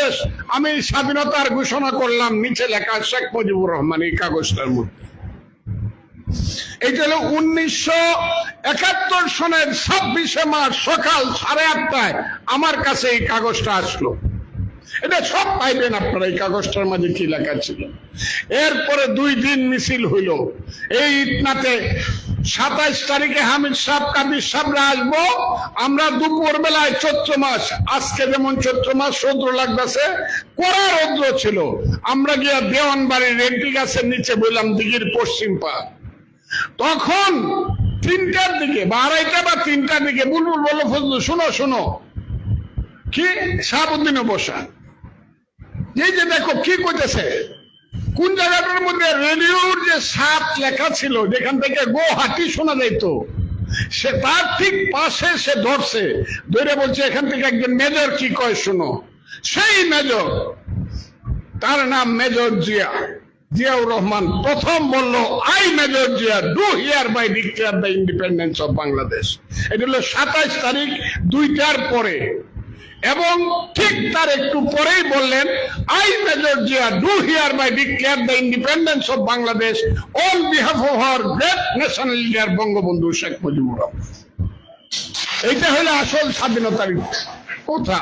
বাংলাদেশ আমি স্বাধীনতার ঘোষণা করলাম, নিচে লেখা শেখ মুজিবুর রহমান এই কাগজটার মধ্যে। এটা হলো 1971 সনের 26শে মার্চ সকাল 8:30টায় আমার কাছে এই কাগজটা আসলো। এটা সব পাইবেন আপনারা এই কাগজটার মাঝে কি লেখা ছিল। এরপরে 2 দিন মিছিল হইল এই ইটনাতে। 27 তারিখে হামিদ সাহেব কাদির সাহেবরা আসবো। আমরা দুপুর বেলায় চৈত্র মাস, আজকে যেমন চৈত্র মাস রৌদ্র লাগতেছে, কড়া রৌদ্র ছিল। আমরা গিয়া দেওয়ানবাড়ির রেন্টি গাছের নিচে বললাম, দিঘির পশ্চিম পা। তখন 3টার দিকে বা 2:30 বা 3টার দিকে বুলবুল বলল, ফজলু শোনো শোনো, কি শাহাবুদ্দিনে বসা, এই যে দেখো কি করতেছে। কোন জায়গাটার মধ্যে রেডিওর যে সাপ লেখা ছিল, যেখান থেকে গুয়াহাটি শোনা যাইতো, সে তার ঠিক পাশে সে ধরছে, ধরে বলছে এখান থেকে একজন মেজর কি কয় শোনো। সেই মেজর, তার নাম মেজর জিয়াউর রহমান, প্রথম বলল, I Major Zia do hereby declare the independence of Bangladesh. এটা হলো 27 তারিখ 2টার পরে। এবং ঠিক তার একটু পরেই বললেন, I Major Zia do hereby declare the independence of Bangladesh on behalf of our great national leader Bangabandhu Sheikh Mujibur Rahman. এইটা হলো আসল স্বাধীনতার কথা।